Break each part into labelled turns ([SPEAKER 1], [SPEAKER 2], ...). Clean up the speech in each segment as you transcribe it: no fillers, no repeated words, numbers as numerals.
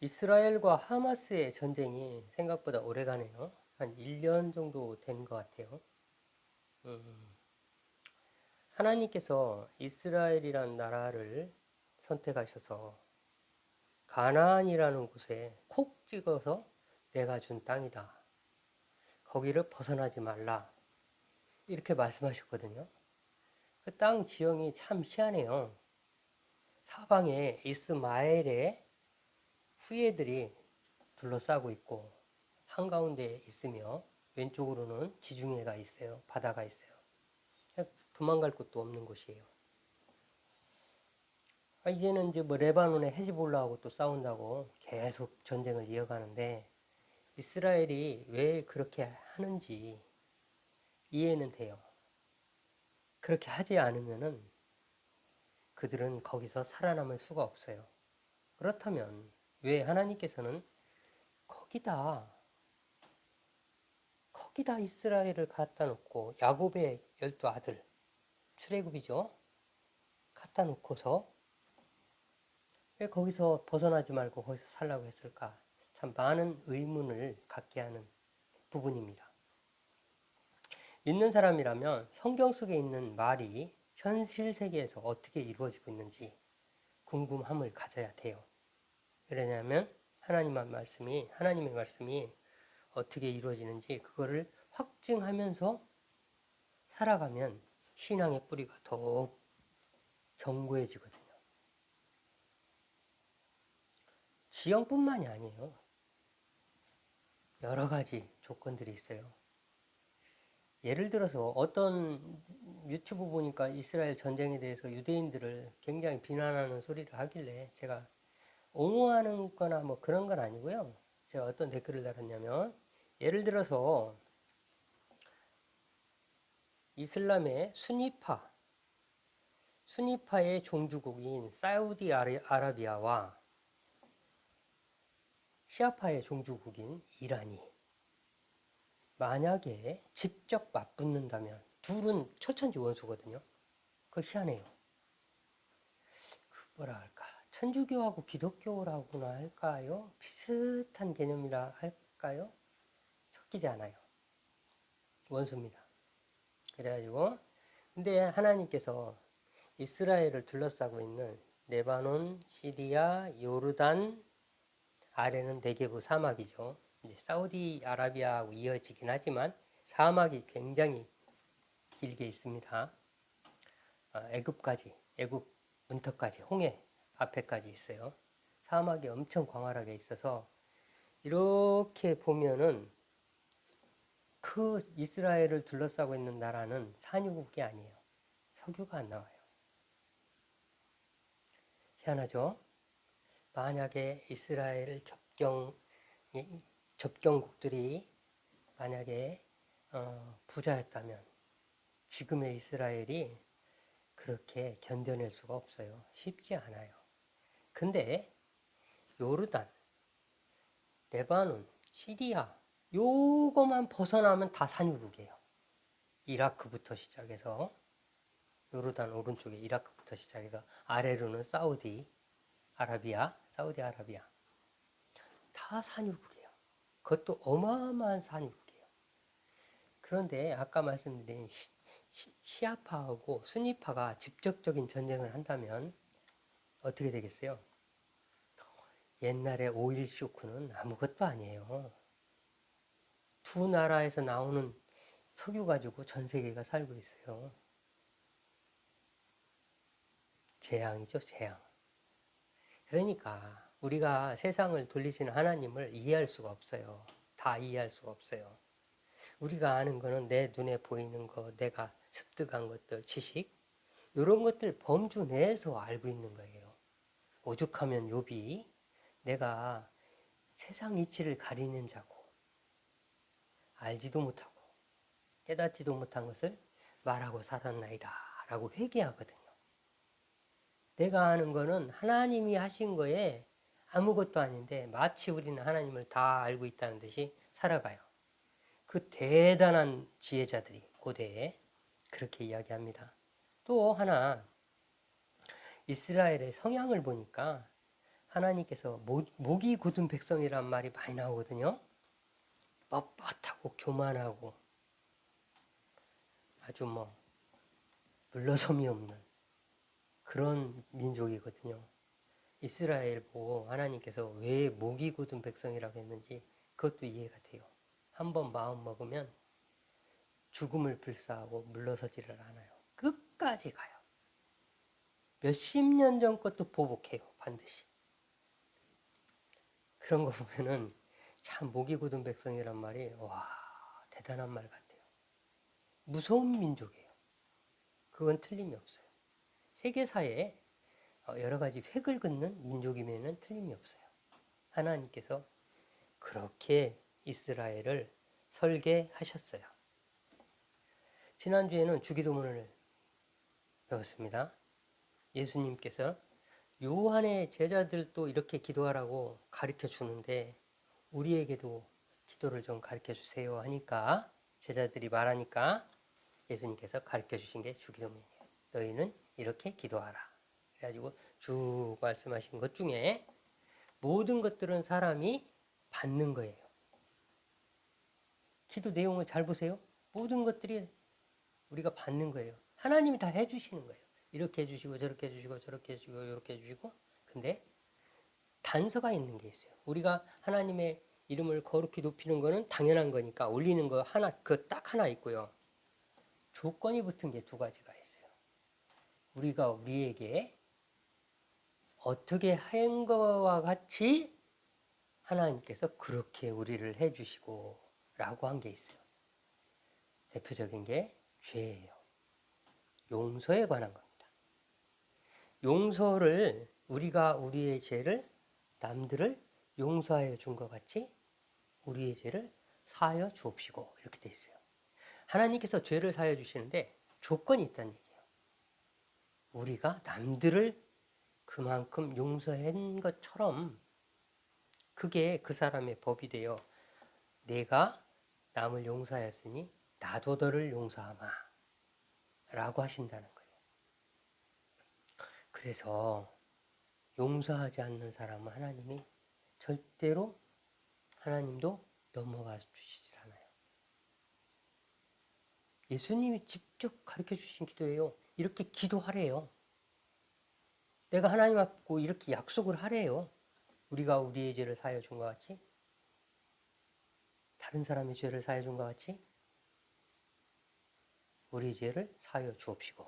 [SPEAKER 1] 이스라엘과 하마스의 전쟁이 생각보다 오래가네요. 한 1년 정도 된 것 같아요. 음, 하나님께서 이스라엘이란 나라를 선택하셔서 가나안이라는 곳에 콕 찍어서 내가 준 땅이다. 거기를 벗어나지 말라. 이렇게 말씀하셨거든요. 그 땅 지형이 참 희한해요. 사방에 이스마엘의 후예들이 둘러싸고 있고 한가운데 있으며 왼쪽으로는 지중해가 있어요. 바다가 있어요. 도망갈 곳도 없는 곳이에요. 이제는 이제 뭐 레바논의 헤즈볼라하고 또 싸운다고 계속 전쟁을 이어가는데 이스라엘이 왜 그렇게 하는지 이해는 돼요. 그렇게 하지 않으면은 그들은 거기서 살아남을 수가 없어요. 그렇다면 왜 하나님께서는 거기다 이스라엘을 갖다 놓고 야곱의 12아들 출애굽이죠. 갖다 놓고서 왜 거기서 벗어나지 말고 거기서 살라고 했을까? 참 많은 의문을 갖게 하는 부분입니다. 믿는 사람이라면 성경 속에 있는 말이 현실 세계에서 어떻게 이루어지고 있는지 궁금함을 가져야 돼요. 왜냐하면 하나님의 말씀이 어떻게 이루어지는지 그거를 확증하면서 살아가면 신앙의 뿌리가 더욱 견고해지거든요. 지형뿐만이 아니에요. 여러 가지 조건들이 있어요. 예를 들어서 어떤 유튜브 보니까 이스라엘 전쟁에 대해서 유대인들을 굉장히 비난하는 소리를 하길래 제가 옹호하는 거나 뭐 그런 건 아니고요. 제가 어떤 댓글을 달았냐면 예를 들어서 이슬람의 수니파의 종주국인 사우디아라비아와 시아파의 종주국인 이란이 만약에 직접 맞붙는다면 둘은 철천지 원수거든요. 그거 희한해요. 뭐라 할까? 천주교하고 기독교라고나 할까요? 비슷한 개념이라 할까요? 섞이지 않아요. 원수입니다. 그래가지고 근데 하나님께서 이스라엘을 둘러싸고 있는 레바논, 시리아, 요르단 아래는 네게브 사막이죠. 이제 사우디아라비아하고 이어지긴 하지만 사막이 굉장히 길게 있습니다. 애굽 문턱까지, 홍해 앞에까지 있어요. 사막이 엄청 광활하게 있어서 이렇게 보면은 그 이스라엘을 둘러싸고 있는 나라는 산유국이 아니에요. 석유가 안 나와요. 희한하죠? 만약에 이스라엘 접경국들이 만약에 부자였다면 지금의 이스라엘이 그렇게 견뎌낼 수가 없어요. 쉽지 않아요. 근데 요르단, 레바논, 시리아 요거만 벗어나면 다 산유국이에요. 이라크부터 시작해서 요르단 오른쪽에 이라크부터 시작해서 아래로는 사우디아라비아 다 산유국이에요. 그것도 어마어마한 산유국이에요. 그런데 아까 말씀드린 시아파하고 수니파가 직접적인 전쟁을 한다면 어떻게 되겠어요? 옛날에 오일 쇼크는 아무것도 아니에요. 두 나라에서 나오는 석유 가지고 전 세계가 살고 있어요. 재앙이죠, 재앙. 그러니까 우리가 세상을 돌리시는 하나님을 이해할 수가 없어요. 다 이해할 수가 없어요. 우리가 아는 거는 내 눈에 보이는 거, 내가 습득한 것들, 지식, 이런 것들 범주 내에서 알고 있는 거예요. 오죽하면 욥이 내가 세상 이치를 가리는 자고 알지도 못하고 깨닫지도 못한 것을 말하고 살았나이다 라고 회개하거든요. 내가 아는 거는 하나님이 하신 거에 아무것도 아닌데 마치 우리는 하나님을 다 알고 있다는 듯이 살아가요. 그 대단한 지혜자들이 고대에 그렇게 이야기합니다. 또 하나 이스라엘의 성향을 보니까 하나님께서 목이 굳은 백성이란 말이 많이 나오거든요. 뻣뻣하고 교만하고 아주 물러섬이 없는 그런 민족이거든요. 이스라엘 보고 하나님께서 왜 목이 굳은 백성이라고 했는지 그것도 이해가 돼요. 한번 마음 먹으면 죽음을 불사하고 물러서지를 않아요. 끝까지 가요. 몇십 년 전 것도 보복해요. 반드시. 그런 거 보면은 참 목이 굳은 백성이란 말이 와 대단한 말 같아요. 무서운 민족이에요. 그건 틀림이 없어요. 세계사에 여러 가지 획을 긋는 민족이면은 틀림이 없어요. 하나님께서 그렇게 이스라엘을 설계하셨어요. 지난주에는 주기도문을 배웠습니다. 예수님께서 요한의 제자들도 이렇게 기도하라고 가르쳐 주는데 우리에게도 기도를 좀 가르쳐 주세요 하니까 제자들이 말하니까 예수님께서 가르쳐 주신 게 주기도문이에요. 너희는 이렇게 기도하라. 그래가지고 쭉 말씀하신 것 중에 모든 것들은 사람이 받는 거예요. 기도 내용을 잘 보세요. 모든 것들이 우리가 받는 거예요. 하나님이 다 해주시는 거예요. 이렇게 해주시고 저렇게 해주시고 저렇게 해주시고 이렇게 해주시고 근데 단서가 있는 게 있어요. 우리가 하나님의 이름을 거룩히 높이는 거는 당연한 거니까 올리는 거 하나 그 딱 하나 있고요. 조건이 붙은 게 두 가지가 있어요. 우리가 우리에게 어떻게 한 거와 같이 하나님께서 그렇게 우리를 해주시고 라고 한 게 있어요. 대표적인 게 죄예요. 용서에 관한 겁니다. 용서를 우리가 우리의 죄를 남들을 용서하여 준 것 같이 우리의 죄를 사하여 주옵시고 이렇게 돼 있어요. 하나님께서 죄를 사하여 주시는데 조건이 있다는 얘기예요. 우리가 남들을 그만큼 용서한 것처럼 그게 그 사람의 법이 되어 내가 남을 용서하였으니 나도 너를 용서하마 라고 하신다는 거예요. 그래서 용서하지 않는 사람은 하나님이 절대로 하나님도 넘어가 주시질 않아요. 예수님이 직접 가르쳐 주신 기도예요. 이렇게 기도하래요. 내가 하나님 앞고 이렇게 약속을 하래요. 우리가 우리의 죄를 사하여 준 것 같이 다른 사람의 죄를 사하여 준 것 같이 우리 죄를 사하여 주옵시고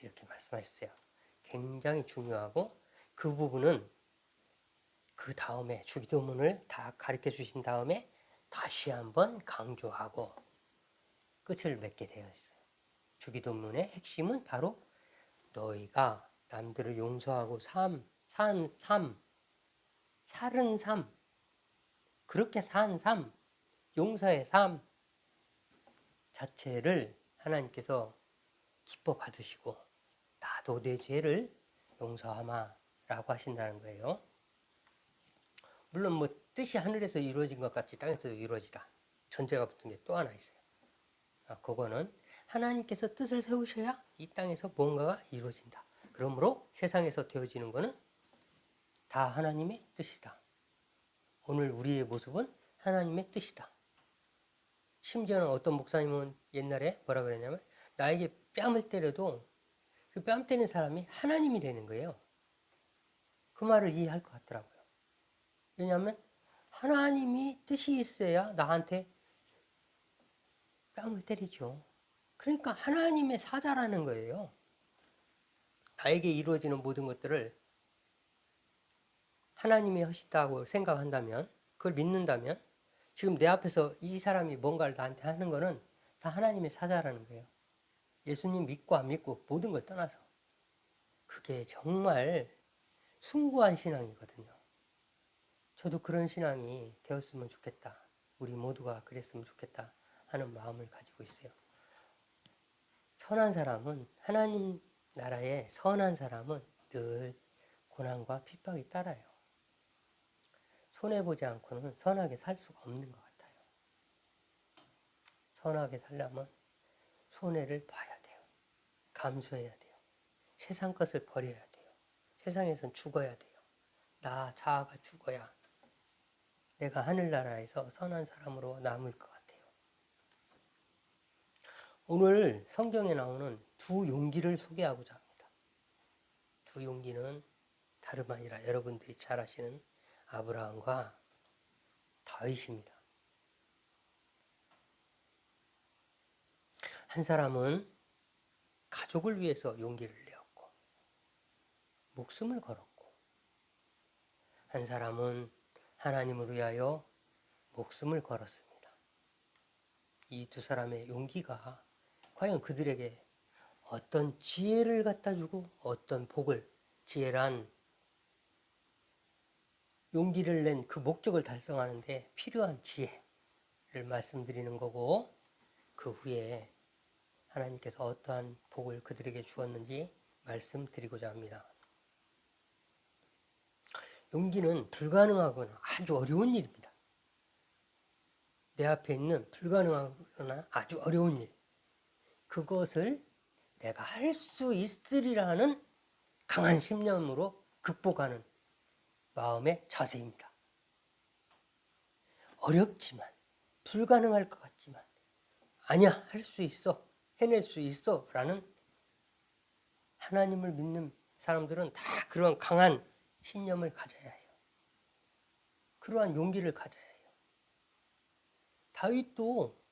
[SPEAKER 1] 이렇게 말씀하셨어요. 굉장히 중요하고 그 부분은 그 다음에 주기도문을 다 가르쳐 주신 다음에 다시 한번 강조하고 끝을 맺게 되어 있어요. 주기도문의 핵심은 바로 너희가 남들을 용서하고 살은 삶, 그렇게 산 삶, 용서의 삶 자체를 하나님께서 기뻐 받으시고 나도 내 죄를 용서하마 라고 하신다는 거예요. 물론 뜻이 하늘에서 이루어진 것 같이 땅에서 이루어지다. 전제가 붙은 게 또 하나 있어요. 그거는 하나님께서 뜻을 세우셔야 이 땅에서 뭔가가 이루어진다. 그러므로 세상에서 되어지는 거는 다 하나님의 뜻이다. 오늘 우리의 모습은 하나님의 뜻이다. 심지어는 어떤 목사님은 옛날에 뭐라 그랬냐면 나에게 뺨을 때려도 그 뺨 때리는 사람이 하나님이 되는 거예요. 그 말을 이해할 것 같더라고요. 왜냐하면 하나님이 뜻이 있어야 나한테 뺨을 때리죠. 그러니까 하나님의 사자라는 거예요. 나에게 이루어지는 모든 것들을 하나님이 하시다고 생각한다면 그걸 믿는다면 지금 내 앞에서 이 사람이 뭔가를 나한테 하는 거는 다 하나님의 사자라는 거예요. 예수님 믿고 안 믿고 모든 걸 떠나서 그게 정말 숭고한 신앙이거든요. 저도 그런 신앙이 되었으면 좋겠다. 우리 모두가 그랬으면 좋겠다 하는 마음을 가지고 있어요. 선한 사람은 하나님 나라의 선한 사람은 늘 고난과 핍박이 따라요. 손해보지 않고는 선하게 살 수가 없는 것 같아요. 선하게 살려면 손해를 봐야 돼요. 감수해야 돼요. 세상 것을 버려야 돼요. 세상에선 죽어야 돼요. 나 자아가 죽어야 내가 하늘나라에서 선한 사람으로 남을 것 같아요. 오늘 성경에 나오는 두 용기를 소개하고자 합니다. 두 용기는 다름 아니라 여러분들이 잘 아시는 아브라함과 다윗입니다. 한 사람은 가족을 위해서 용기를 내었고 목숨을 걸었고, 한 사람은 하나님을 위하여 목숨을 걸었습니다. 이 두 사람의 용기가 과연 그들에게 어떤 지혜를 갖다 주고 어떤 복을, 지혜란 용기를 낸 그 목적을 달성하는데 필요한 지혜를 말씀드리는 거고, 그 후에 하나님께서 어떠한 복을 그들에게 주었는지 말씀드리고자 합니다. 용기는 불가능하거나 아주 어려운 일입니다. 내 앞에 있는 불가능하거나 아주 어려운 일, 그것을 내가 할 수 있으리라는 강한 신념으로 극복하는 마음의 자세입니다. 어렵지만, 불가능할 것 같지만, 아니야, 할 수 있어, 해낼 수 있어 라는, 하나님을 믿는 사람들은 다 그런 강한 신념을 가져야 해요. 그러한 용기를 가져야 해요. 다윗도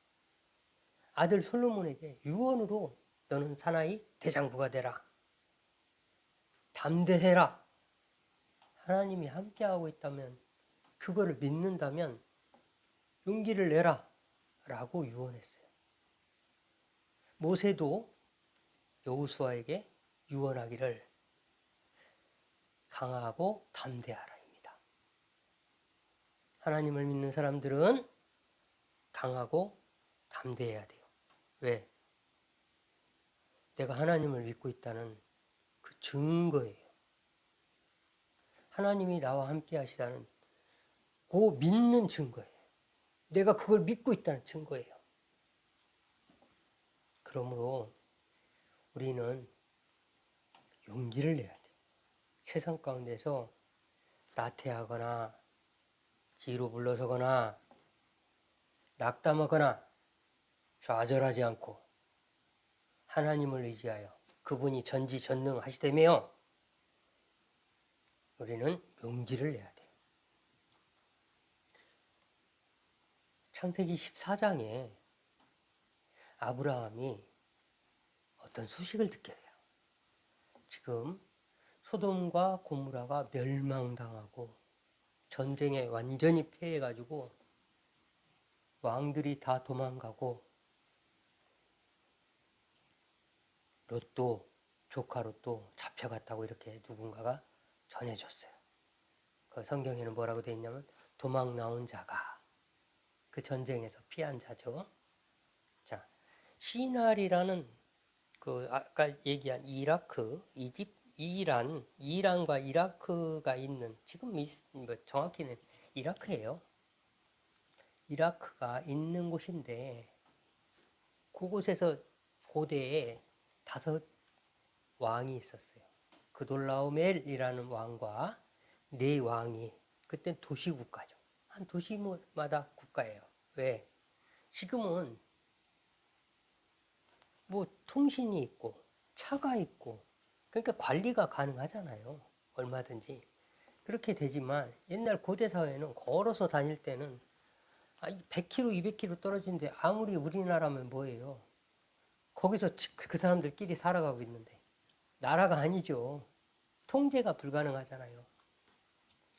[SPEAKER 1] 아들 솔로몬에게 유언으로 너는 사나이 대장부가 되라, 담대해라, 하나님이 함께하고 있다면, 그거를 믿는다면 용기를 내라 라고 유언했어요. 모세도 여호수아에게 유언하기를 강하고 담대하라입니다. 하나님을 믿는 사람들은 강하고 담대해야 돼요. 왜? 내가 하나님을 믿고 있다는 그 증거예요. 하나님이 나와 함께 하시다는 그 믿는 증거예요. 내가 그걸 믿고 있다는 증거예요. 그러므로 우리는 용기를 내야 돼요. 세상 가운데서 나태하거나 뒤로 물러서거나 낙담하거나 좌절하지 않고 하나님을 의지하여 그분이 전지전능하시다며 우리는 용기를 내야 돼요. 창세기 14장에 아브라함이 어떤 소식을 듣게 돼요. 지금 소돔과 고모라가 멸망당하고 전쟁에 완전히 패해가지고 왕들이 다 도망가고 롯도, 조카 롯도 잡혀갔다고 이렇게 누군가가 전해줬어요. 그 성경에는 뭐라고 되어 있냐면 도망 나온 자가, 그 전쟁에서 피한 자죠. 자, 시날이라는 그 아까 얘기한 이라크, 이란과 이라크가 있는, 지금 뭐 정확히는 이라크예요. 이라크가 있는 곳인데 그곳에서 고대에 5 왕이 있었어요. 그돌라오멜이라는 왕과 4 왕이, 그땐 도시국가죠. 한 도시마다 국가예요. 왜? 지금은 뭐 통신이 있고 차가 있고 그러니까 관리가 가능하잖아요. 얼마든지. 그렇게 되지만 옛날 고대 사회는 걸어서 다닐 때는 100km, 200km 떨어진데 아무리 우리나라면 뭐예요? 거기서 그 사람들끼리 살아가고 있는데 나라가 아니죠. 통제가 불가능하잖아요.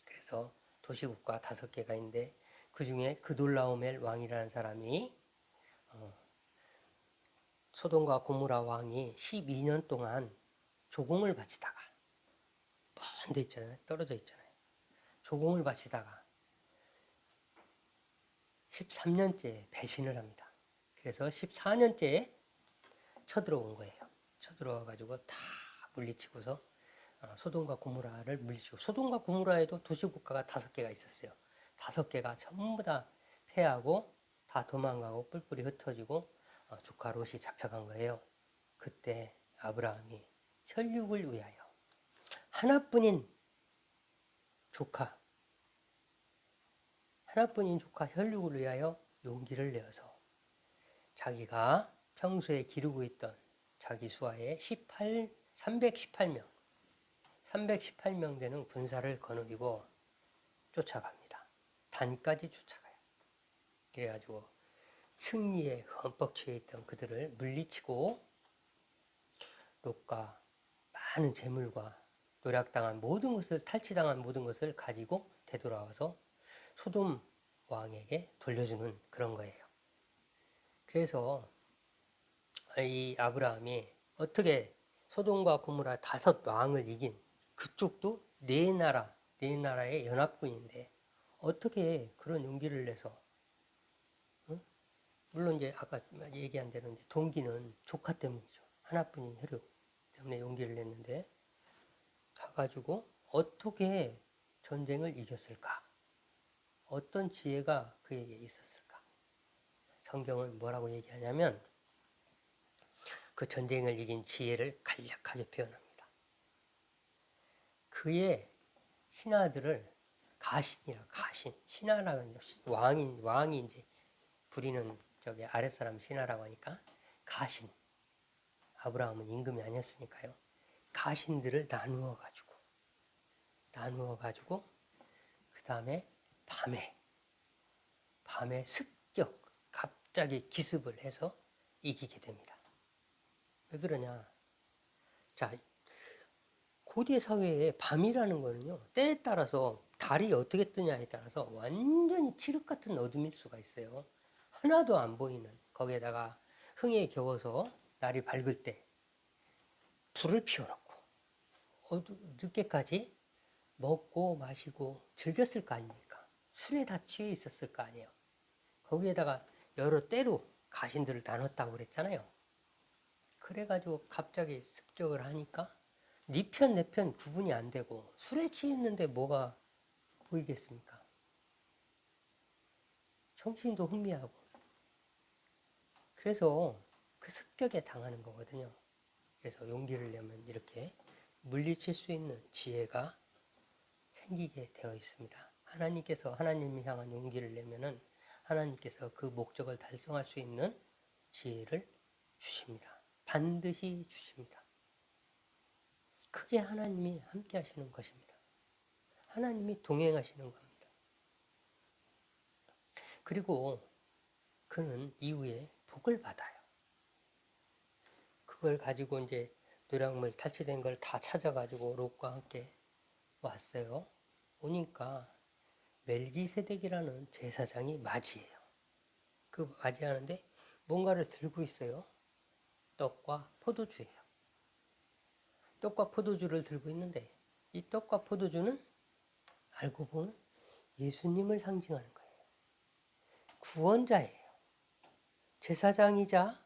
[SPEAKER 1] 그래서 도시국가 5개가 있는데 그 중에 그돌라오멜 왕이라는 사람이 소돔과 고모라 왕이 12년 동안 조공을 바치다가, 먼 데 있잖아요. 떨어져 있잖아요. 조공을 바치다가 13년째 배신을 합니다. 그래서 14년째에 쳐들어온 거예요. 쳐들어와가지고 다 물리치고서 소돔과 고모라를 물리치고, 소돔과 고모라에도 도시국가가 5개가 있었어요. 5개가 전부 다 패하고 다 도망가고 뿔뿔이 흩어지고 조카 롯이 잡혀간 거예요. 그때 아브라함이 혈육을 위하여 하나뿐인 조카, 하나뿐인 조카 혈육을 위하여 용기를 내어서 자기가 평소에 기르고 있던 자기 수하의 318명 되는 군사를 거느리고 쫓아갑니다. 단까지 쫓아가요. 그래가지고 승리에 흠뻑 취해 있던 그들을 물리치고 롯과 많은 재물과 노략당한 모든 것을 탈취당한 모든 것을 가지고 되돌아와서 소돔 왕에게 돌려주는 그런 거예요. 그래서 이 아브라함이 어떻게 소돔과 고모라 5왕을 이긴 그쪽도 네 나라의 연합군인데 어떻게 그런 용기를 내서 물론 이제 아까 얘기한 대로 이제 동기는 조카 때문이죠. 하나뿐인 혈육 때문에 용기를 냈는데 가가지고 어떻게 전쟁을 이겼을까? 어떤 지혜가 그에게 있었을까? 성경은 뭐라고 얘기하냐면 그 전쟁을 이긴 지혜를 간략하게 표현합니다. 그의 신하들을 신하라는 왕이 이제 부리는 저기 아랫사람 신하라고 하니까 가신. 아브라함은 임금이 아니었으니까요. 가신들을 나누어 가지고 그 다음에 밤에 습격 갑자기 기습을 해서 이기게 됩니다. 왜 그러냐? 자, 고대 사회에 밤이라는 거는요, 때에 따라서 달이 어떻게 뜨냐에 따라서 완전히 칠흑 같은 어둠일 수가 있어요. 하나도 안 보이는, 거기에다가 흥에 겨워서 날이 밝을 때 불을 피워놓고 늦게까지 먹고 마시고 즐겼을 거 아닙니까? 술에 다 취해 있었을 거 아니에요. 거기에다가 여러 때로 가신들을 나눴다고 그랬잖아요. 그래가지고 갑자기 습격을 하니까 네 편 내 편 구분이 안 되고 술에 취했는데 뭐가 보이겠습니까? 정신도 혼미하고. 그래서 그 습격에 당하는 거거든요. 그래서 용기를 내면 이렇게 물리칠 수 있는 지혜가 생기게 되어 있습니다. 하나님께서 하나님을 향한 용기를 내면은 하나님께서 그 목적을 달성할 수 있는 지혜를 주십니다. 반드시 주십니다. 그게 하나님이 함께 하시는 것입니다. 하나님이 동행하시는 겁니다. 그리고 그는 이후에 복을 받아요. 그걸 가지고 이제 노략물 탈취된 걸 다 찾아가지고 롯과 함께 왔어요. 오니까 멜기세덱이라는 제사장이 맞이해요. 그 맞이하는데 뭔가를 들고 있어요. 떡과 포도주예요. 떡과 포도주를 들고 있는데 이 떡과 포도주는 알고 보면 예수님을 상징하는 거예요. 구원자예요. 제사장이자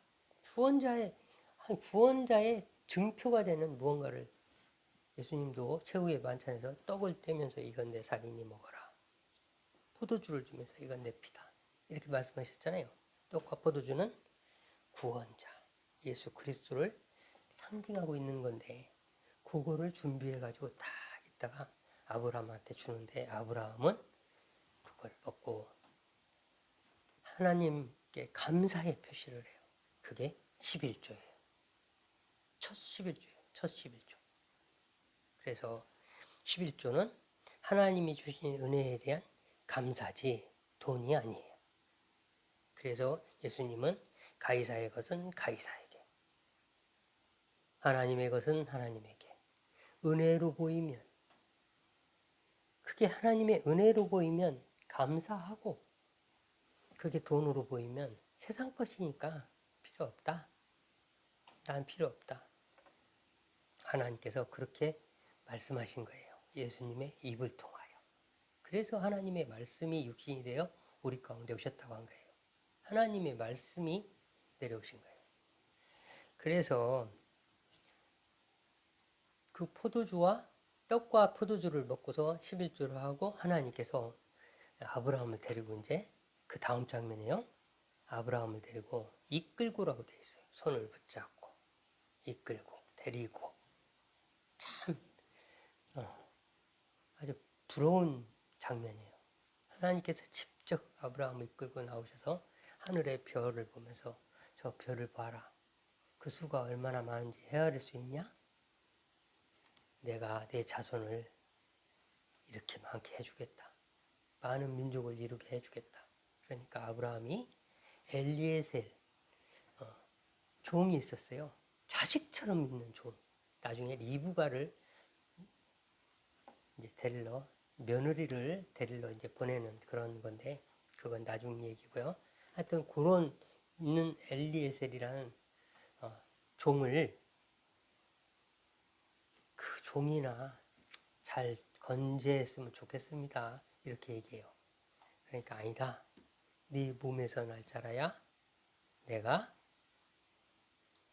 [SPEAKER 1] 구원자의 증표가 되는 무언가를 예수님도 최후의 만찬에서 떡을 떼면서 이건 내 살이니 먹어라. 포도주를 주면서 이건 내 피다. 이렇게 말씀하셨잖아요. 떡과 포도주는 구원자, 예수 그리스도를 상징하고 있는 건데 그거를 준비해가지고 다 있다가 아브라함한테 주는데 아브라함은 그걸 먹고 하나님께 감사의 표시를 해요. 그게 11조예요. 첫 11조예요. 첫 11조. 그래서 11조는 하나님이 주신 은혜에 대한 감사지 돈이 아니에요. 그래서 예수님은 가이사의 것은 가이사에게, 하나님의 것은 하나님에게 은혜로 보이면, 그게 하나님의 은혜로 보이면 감사하고, 그게 돈으로 보이면 세상 것이니까 필요 없다. 난 필요 없다. 하나님께서 그렇게 말씀하신 거예요. 예수님의 입을 통하여. 그래서 하나님의 말씀이 육신이 되어 우리 가운데 오셨다고 한 거예요. 하나님의 말씀이 내려오신 거예요. 그래서 그 포도주와 떡과 포도주를 먹고서 11조를 하고 하나님께서 아브라함을 데리고 이제 그 다음 장면이에요. 아브라함을 데리고 이끌고라고 되어 있어요. 손을 붙잡고 이끌고 데리고 참 아주 부러운 장면이에요. 하나님께서 직접 아브라함을 이끌고 나오셔서 하늘의 별을 보면서 저 별을 봐라. 그 수가 얼마나 많은지 헤아릴 수 있냐? 내가 내 자손을 이렇게 많게 해주겠다. 많은 민족을 이루게 해주겠다. 그러니까 아브라함이 엘리에셀 종이 있었어요. 자식처럼 있는 종. 나중에 리브가를 이제 데리러 며느리를 데리러 이제 보내는 그런 건데 그건 나중 얘기고요. 하여튼 그런 있는 엘리에셀이라는 종을 그 종이나 잘 건재했으면 좋겠습니다. 이렇게 얘기해요. 그러니까 아니다. 네 몸에서 날 자라야 내가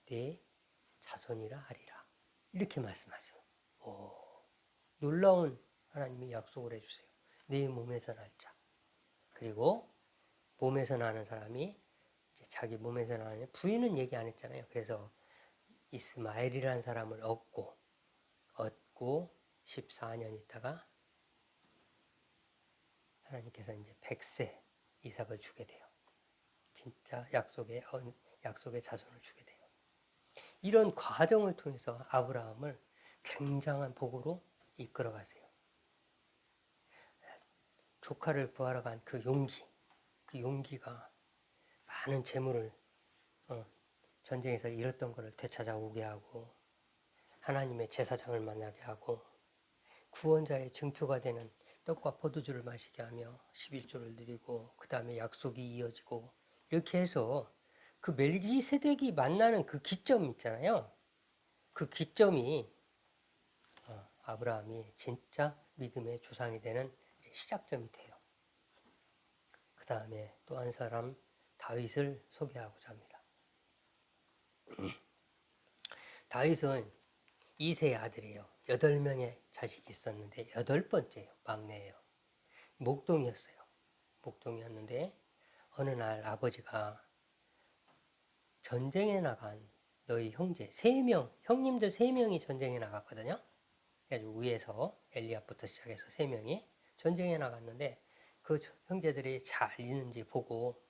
[SPEAKER 1] 네 자손이라 하리라. 이렇게 말씀하세요. 오, 놀라운 하나님이 약속을 해주세요. 네 몸에서 날 자. 그리고 몸에서 나는 사람이 이제 자기 몸에서 나는 부인은 얘기 안 했잖아요. 그래서 이스마엘이라는 사람을 얻고 14년 있다가 하나님께서 이제 100세 이삭을 주게 돼요. 진짜 약속의 자손을 주게 돼요. 이런 과정을 통해서 아브라함을 굉장한 복으로 이끌어 가세요. 조카를 구하러 간 그 용기가 많은 재물을 전쟁에서 잃었던 것을 되찾아오게 하고 하나님의 제사장을 만나게 하고 구원자의 증표가 되는 떡과 포도주를 마시게 하며 11조를 드리고 그 다음에 약속이 이어지고 이렇게 해서 그 멜기세덱이 만나는 그 기점 있잖아요. 그 기점이 아브라함이 진짜 믿음의 조상이 되는 시작점이 돼요. 그 다음에 또 한 사람 다윗을 소개하고자 합니다. 다윗은 2세의 아들이에요. 8명의 자식이 있었는데 8번째예요. 막내예요. 목동이었어요. 목동이었는데 어느 날 아버지가 전쟁에 나간 너희 형제 3명, 형님들 3명이 전쟁에 나갔거든요. 그래서 위에서 엘리압부터 시작해서 3명이 전쟁에 나갔는데 그 형제들이 잘 있는지 보고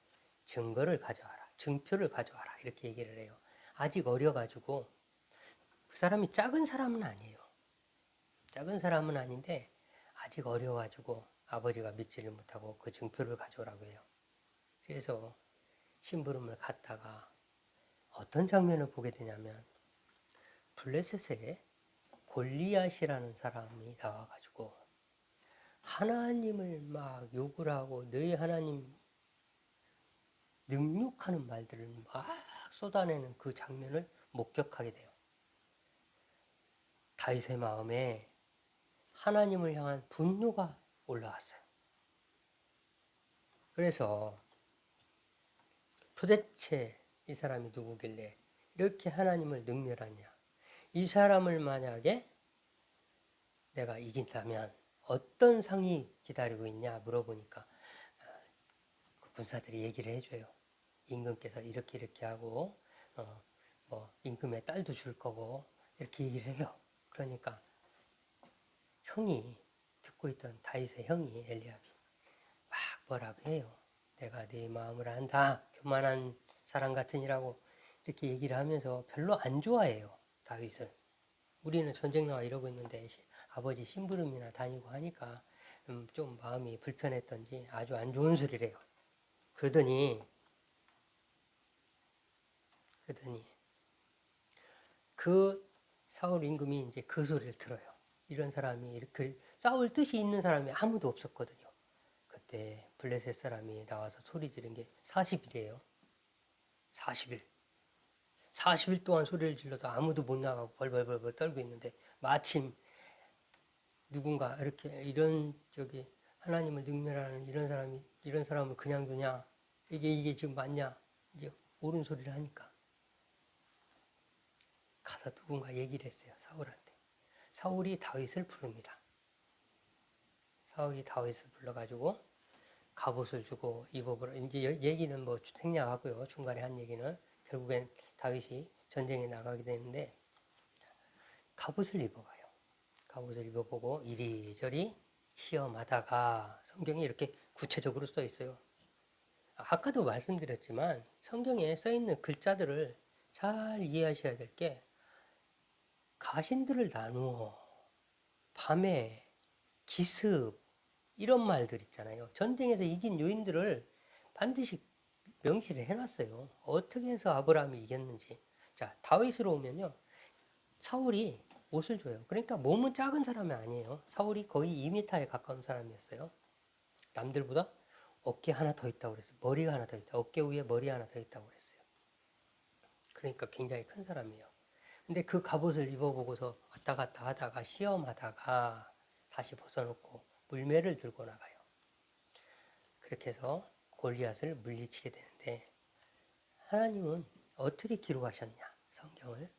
[SPEAKER 1] 증거를 가져와라. 증표를 가져와라. 이렇게 얘기를 해요. 아직 어려가지고 그 사람이 작은 사람은 아니에요. 작은 사람은 아닌데 아직 어려가지고 아버지가 믿지를 못하고 그 증표를 가져오라고 해요. 그래서 심부름을 갔다가 어떤 장면을 보게 되냐면 블레셋에 골리앗이라는 사람이 나와가지고 하나님을 막 욕을 하고 너희 하나님 능욕하는 말들을 막 쏟아내는 그 장면을 목격하게 돼요. 다윗의 마음에 하나님을 향한 분노가 올라왔어요. 그래서 도대체 이 사람이 누구길래 이렇게 하나님을 능멸하냐. 이 사람을 만약에 내가 이긴다면 어떤 상이 기다리고 있냐 물어보니까 그 군사들이 얘기를 해줘요. 임금께서 이렇게 하고 뭐 임금의 딸도 줄 거고 이렇게 얘기를 해요. 그러니까 형이 듣고 있던 다윗의 형이 엘리압이 막 뭐라고 해요. 내가 네 마음을 안다. 교만한 사람 같으니라고 이렇게 얘기를 하면서 별로 안 좋아해요. 다윗을. 우리는 전쟁 나와 이러고 있는데 아버지 심부름이나 다니고 하니까 좀 마음이 불편했던지 아주 안 좋은 소리를 해요. 그러더니 그 사울 임금이 이제 그 소리를 들어요. 이런 사람이 이렇게 싸울 뜻이 있는 사람이 아무도 없었거든요. 그때 블레셋 사람이 나와서 소리 지른 게 40일이에요. 40일. 40일 동안 소리를 질러도 아무도 못 나가고 벌벌벌 떨고 있는데 마침 누군가 이렇게 이런 하나님을 능멸하는 이런 사람을 그냥 두냐? 이게 지금 맞냐? 이제 옳은 소리를 하니까 가서 누군가 얘기를 했어요. 사울한테. 사울이 다윗을 부릅니다. 사울이 다윗을 불러가지고 갑옷을 주고 입어보라. 이제 얘기는 뭐 생략하고요. 중간에 한 얘기는 결국엔 다윗이 전쟁에 나가게 되는데 갑옷을 입어봐요. 갑옷을 입어보고 이리저리 시험하다가 성경에 이렇게 구체적으로 써 있어요. 아까도 말씀드렸지만 성경에 써 있는 글자들을 잘 이해하셔야 될 게 가신들을 나누어, 밤에, 기습 이런 말들 있잖아요. 전쟁에서 이긴 요인들을 반드시 명시를 해놨어요. 어떻게 해서 아브라함이 이겼는지. 자, 다윗으로 오면요. 사울이 옷을 줘요. 그러니까 몸은 작은 사람이 아니에요. 사울이 거의 2m에 가까운 사람이었어요. 남들보다 어깨 하나 더 있다고 그랬어요. 머리가 하나 더 있다. 어깨 위에 머리 하나 더 있다고 그랬어요. 그러니까 굉장히 큰 사람이에요. 근데 그 갑옷을 입어보고서 왔다 갔다 하다가 시험하다가 다시 벗어놓고 물매를 들고 나가요. 그렇게 해서 골리앗을 물리치게 되는데 하나님은 어떻게 기록하셨냐? 성경을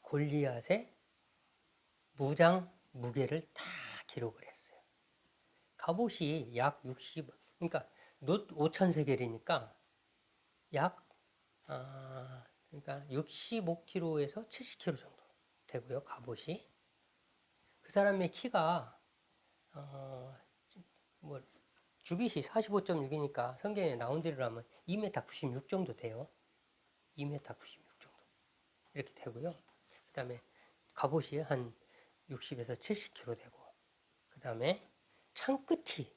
[SPEAKER 1] 골리앗의 무장 무게를 다 기록을 했어요. 갑옷이 약 60, 그러니까 놋 5,000세겔이니까 약 그러니까 65kg에서 70kg 정도 되고요. 갑옷이 그 사람의 키가 뭐 주빗이 45.6이니까 성경에 나온 대로 하면 2m 96 정도 돼요. 2m 96 정도 이렇게 되고요. 그 다음에 갑옷이 한 60에서 70kg 되고 그 다음에 창끝이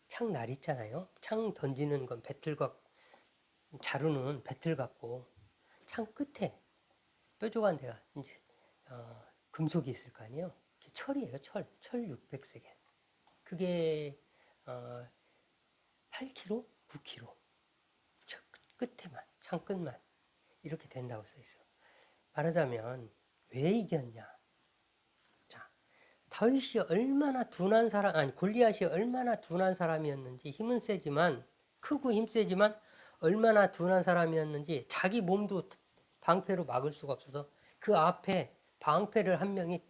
[SPEAKER 1] 창날 있잖아요. 창 던지는 건 배틀각 자루는 배틀 같고 창 끝에 뾰족한 데가 이제 금속이 있을 거 아니에요. 철이에요. 철 600세겔. 그게 8kg, 9kg. 끝에만 창 끝만 이렇게 된다고 써 있어요. 말하자면 왜 이겼냐? 자, 다윗이 얼마나 둔한 사람, 아니 골리앗이 얼마나 둔한 사람이었는지 힘은 세지만 크고 힘세지만 얼마나 둔한 사람이었는지 자기 몸도 방패로 막을 수가 없어서 그 앞에 방패를 한 명이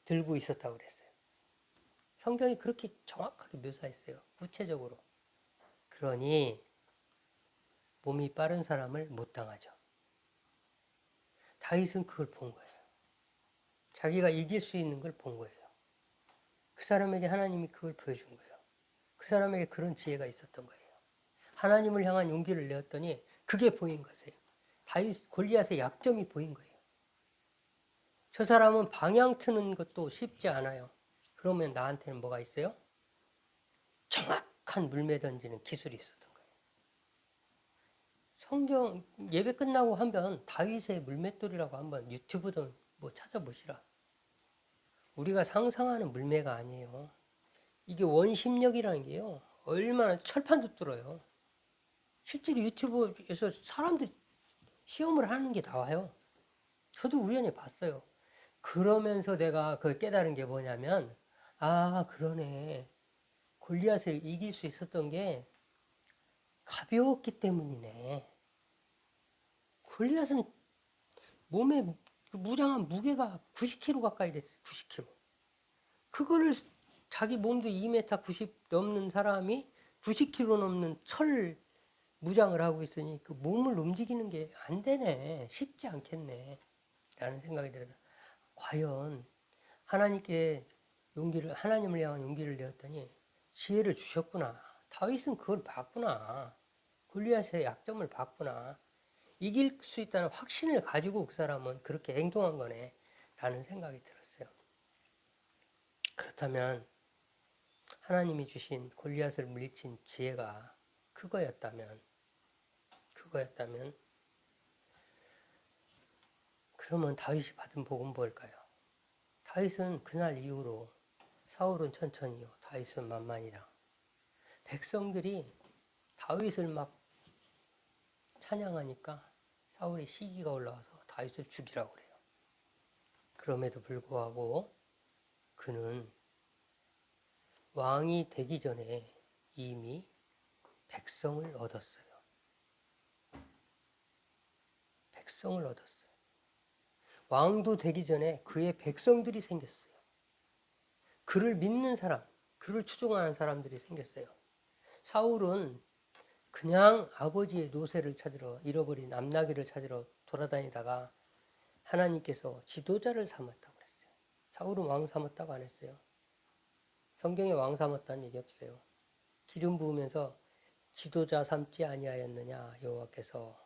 [SPEAKER 1] 들고 있었다고 그랬어요. 성경이 그렇게 정확하게 묘사했어요. 구체적으로. 그러니 몸이 빠른 사람을 못 당하죠. 다윗은 그걸 본 거예요. 자기가 이길 수 있는 걸 본 거예요. 그 사람에게 하나님이 그걸 보여준 거예요. 그 사람에게 그런 지혜가 있었던 거예요. 하나님을 향한 용기를 내었더니 그게 보인 거세요. 다윗 골리앗의 약점이 보인 거예요. 저 사람은 방향 트는 것도 쉽지 않아요. 그러면 나한테는 뭐가 있어요? 정확한 물매 던지는 기술이 있었던 거예요. 성경 예배 끝나고 한번 다윗의 물맷돌이라고 한번 유튜브든 뭐 찾아보시라. 우리가 상상하는 물매가 아니에요. 이게 원심력이라는 게요. 얼마나 철판도 뚫어요. 실제로 유튜브에서 사람들이 시험을 하는 게 나와요. 저도 우연히 봤어요. 그러면서 내가 그걸 깨달은 게 뭐냐면 아 그러네. 골리앗을 이길 수 있었던 게 가벼웠기 때문이네. 골리앗은 몸에 무장한 무게가 90kg 가까이 됐어요. 90kg. 그거를 자기 몸도 2m 90 넘는 사람이 90kg 넘는 철 무장을 하고 있으니 그 몸을 움직이는 게 안 되네. 쉽지 않겠네. 라는 생각이 들어서 과연 하나님께 하나님을 향한 용기를 내었더니 지혜를 주셨구나. 다윗은 그걸 봤구나. 골리앗의 약점을 봤구나. 이길 수 있다는 확신을 가지고 그 사람은 그렇게 행동한 거네. 라는 생각이 들었어요. 그렇다면 하나님이 주신 골리앗을 물리친 지혜가 그거였다면 그러면 다윗이 받은 복은 뭘까요? 다윗은 그날 이후로 사울은 천천히요. 다윗은 만만이라. 백성들이 다윗을 막 찬양하니까 사울의 시기가 올라와서 다윗을 죽이라고 그래요. 그럼에도 불구하고 그는 왕이 되기 전에 이미 백성을 얻었어요. 백성을 얻었어요. 왕도 되기 전에 그의 백성들이 생겼어요. 그를 믿는 사람, 그를 추종하는 사람들이 생겼어요. 사울은 그냥 아버지의 노새를 찾으러 잃어버린 암나귀를 찾으러 돌아다니다가 하나님께서 지도자를 삼았다고 그랬어요. 사울은 왕 삼았다고 안 했어요. 성경에 왕 삼았다는 얘기 없어요. 기름 부으면서 지도자 삼지 아니하였느냐 여호와께서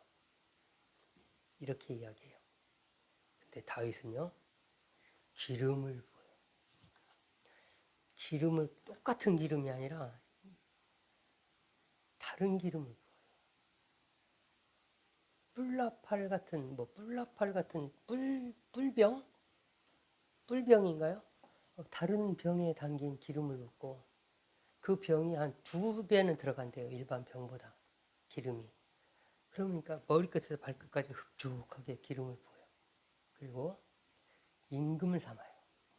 [SPEAKER 1] 이렇게 이야기해요. 근데 다윗은요 기름을 부어요. 기름을 똑같은 기름이 아니라 다른 기름을 부어요. 뿔라팔 같은 뿔병인가요? 다른 병에 담긴 기름을 붓고 그 병이 한 2배는 들어간대요. 일반 병보다 기름이. 그러니까 머리끝에서 발끝까지 흡족하게 기름을 부어요. 그리고 임금을 삼아요.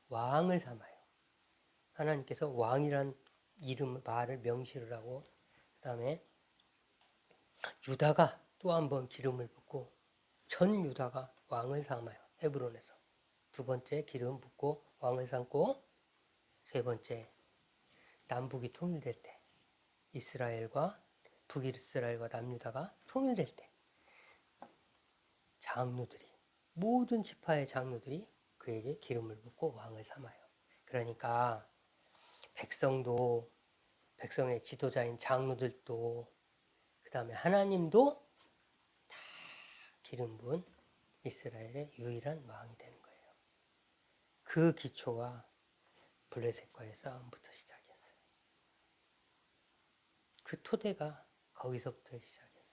[SPEAKER 1] 왕을 삼아요. 하나님께서 왕이란 이름 말을 명시를 하고 그 다음에 유다가 또 한 번 기름을 붓고 전 유다가 왕을 삼아요. 헤브론에서. 두 번째 기름 붓고 왕을 삼고 세 번째 남북이 통일될 때 이스라엘과 북이스라엘과 남유다가 통일될 때 장로들이 모든 지파의 장로들이 그에게 기름을 붓고 왕을 삼아요. 그러니까 백성도 백성의 지도자인 장로들도 그 다음에 하나님도 다 기름 부은 이스라엘의 유일한 왕이 되는 거예요. 그 기초가 블레셋과의 싸움부터 시작했어요. 그 토대가 거기서부터 시작했어요.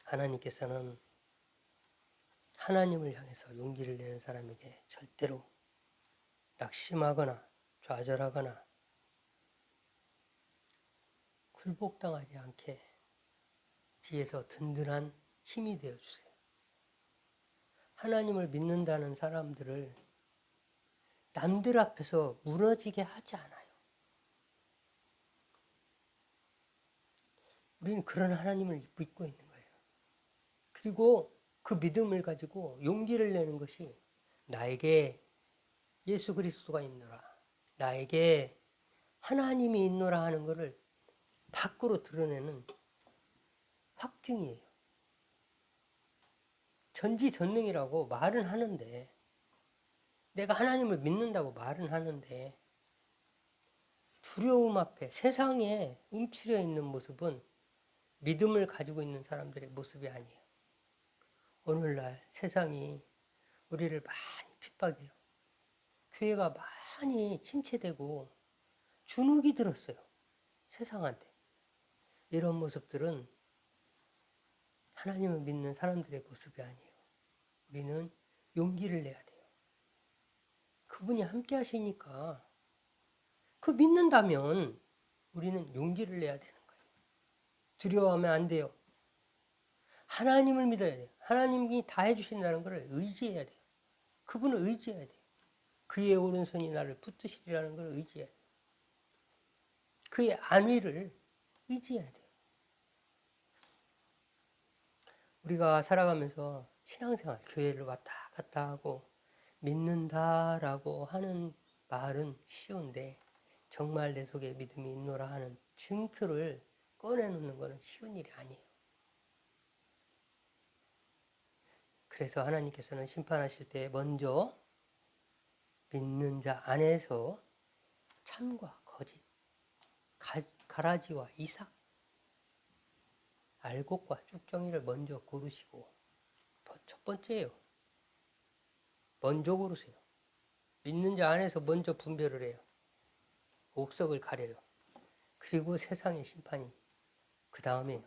[SPEAKER 1] 하나님께서는 하나님을 향해서 용기를 내는 사람에게 절대로 낙심하거나 좌절하거나 굴복당하지 않게 뒤에서 든든한 힘이 되어주세요. 하나님을 믿는다는 사람들을 남들 앞에서 무너지게 하지 않아요. 우리는 그런 하나님을 믿고 있는 거예요. 그리고 그 믿음을 가지고 용기를 내는 것이 나에게 예수 그리스도가 있노라, 나에게 하나님이 있노라 하는 것을 밖으로 드러내는 확증이에요. 전지전능이라고 말은 하는데, 내가 하나님을 믿는다고 말은 하는데, 두려움 앞에 세상에 움츠려 있는 모습은 믿음을 가지고 있는 사람들의 모습이 아니에요. 오늘날 세상이 우리를 많이 핍박해요. 교회가 많이 침체되고 주눅이 들었어요. 세상한테. 이런 모습들은 하나님을 믿는 사람들의 모습이 아니에요. 우리는 용기를 내야 돼요. 그분이 함께 하시니까 그 믿는다면 우리는 용기를 내야 되는 거예요. 두려워하면 안 돼요. 하나님을 믿어야 돼요. 하나님이 다 해주신다는 것을 의지해야 돼요. 그분을 의지해야 돼요. 그의 오른손이 나를 붙드시리라는 걸 의지해야 돼요. 그의 안위를 의지해야 돼요. 우리가 살아가면서 신앙생활, 교회를 왔다 갔다 하고 믿는다라고 하는 말은 쉬운데 정말 내 속에 믿음이 있노라 하는 증표를 꺼내놓는 것은 쉬운 일이 아니에요. 그래서 하나님께서는 심판하실 때 먼저 믿는 자 안에서 참과 거짓, 가라지와 이삭, 알곡과 쭉정이를 먼저 고르시고 첫 번째예요. 먼저 고르세요. 믿는 자 안에서 먼저 분별을 해요. 옥석을 가려요. 그리고 세상의 심판이 그 다음에요.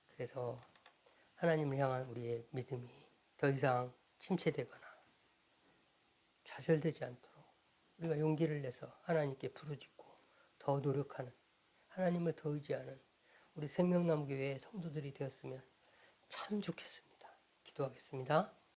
[SPEAKER 1] 그래서 하나님을 향한 우리의 믿음이 더 이상 침체되거나 좌절되지 않도록 우리가 용기를 내서 하나님께 부르짖고 더 노력하는, 하나님을 더 의지하는 우리 생명나무교회의 성도들이 되었으면 참 좋겠습니다. 기도하겠습니다.